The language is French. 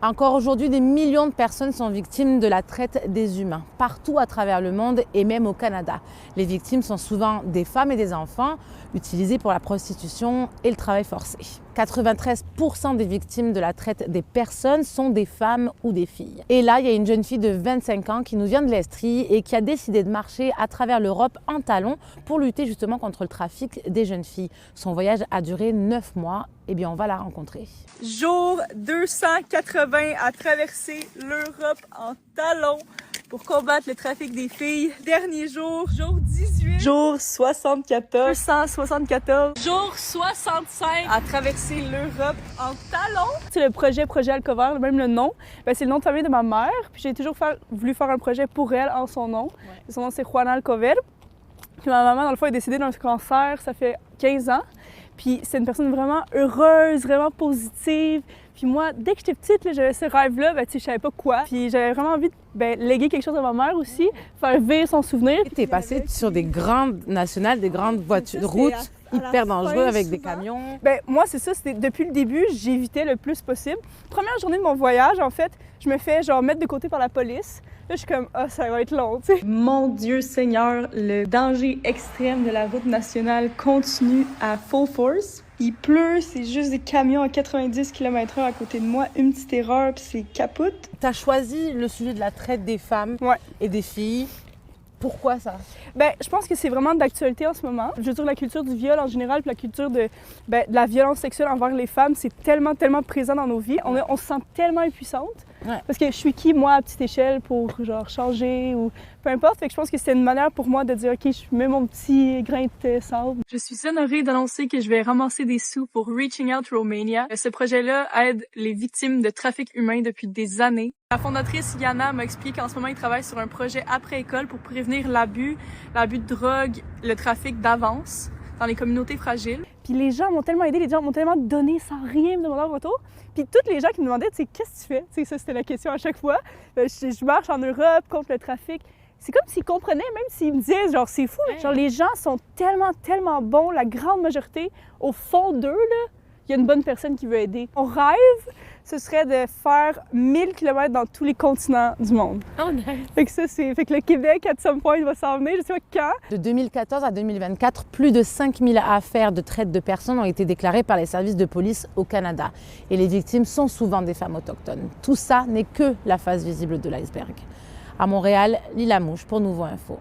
Encore aujourd'hui, des millions de personnes sont victimes de la traite des humains, partout à travers le monde et même au Canada. Les victimes sont souvent des femmes et des enfants utilisés pour la prostitution et le travail forcé. 93% des victimes de la traite des personnes sont des femmes ou des filles. Et là, il y a une jeune fille de 25 ans qui nous vient de l'Estrie et qui a décidé de marcher à travers l'Europe en talons pour lutter justement contre le trafic des jeunes filles. Son voyage a duré 9 mois. Eh bien, on va la rencontrer. Jour 280 à traverser l'Europe en talons pour combattre le trafic des filles. Dernier jour, jour 18. Jour 74. 274. Jour 65 à traverser l'Europe en talons. C'est le projet Alcover, même le nom. C'est le nom de famille de ma mère. Puis j'ai toujours voulu faire un projet pour elle en son nom. Ouais. Son nom, c'est Juana Alcover. Puis ma maman, dans le fond, est décédée d'un cancer, ça fait 15 ans. Puis c'est une personne vraiment heureuse, vraiment positive. Puis moi, dès que j'étais petite, j'avais ce rêve-là, je savais pas quoi. Puis j'avais vraiment envie de léguer quelque chose à ma mère aussi, faire vivre son souvenir. Tu es passée sur des grandes nationales, des grandes voitures, routes hyper dangereuses avec des camions. Moi, c'est ça, depuis le début, j'évitais le plus possible. Première journée de mon voyage, en fait, je me fais mettre de côté par la police. Là, je suis comme, ça va être long, tu sais. Mon Dieu Seigneur, le danger extrême de la route nationale continue à full force. Il pleut, c'est juste des camions à 90 km/h à côté de moi. Une petite erreur, puis c'est capote. Tu as choisi le sujet de la traite des femmes et des filles. Pourquoi ça? Je pense que c'est vraiment d'actualité en ce moment. Je veux dire, la culture du viol en général, puis la culture de la violence sexuelle envers les femmes, c'est tellement présent dans nos vies. On se sent tellement impuissante. Ouais. Parce que je suis qui, moi, à petite échelle, pour changer ou peu importe. Fait que je pense que c'est une manière pour moi de dire, OK, je mets mon petit grain de sable. Je suis honorée d'annoncer que je vais ramasser des sous pour Reaching Out Romania. Ce projet-là aide les victimes de trafic humain depuis des années. La fondatrice Yana m'a expliqué qu'en ce moment, ils travaillent sur un projet après école pour prévenir l'abus de drogue, le trafic d'avance dans les communautés fragiles. Puis les gens m'ont tellement aidé, les gens m'ont tellement donné sans rien me demander en retour. Puis tous les gens qui me demandaient, qu'est-ce que tu fais? Ça, c'était la question à chaque fois. Je marche en Europe contre le trafic. C'est comme s'ils comprenaient, même s'ils me disaient, c'est fou. Les gens sont tellement bons, la grande majorité. Au fond d'eux, il y a une bonne personne qui veut aider. Mon rêve, ce serait de faire 1000 km dans tous les continents du monde. Oh nice! Fait que le Québec, à some point, va s'en venir, je sais pas quand. De 2014 à 2024, plus de 5000 affaires de traite de personnes ont été déclarées par les services de police au Canada. Et les victimes sont souvent des femmes autochtones. Tout ça n'est que la face visible de l'iceberg. À Montréal, Lila Mouche pour Nouveau Info.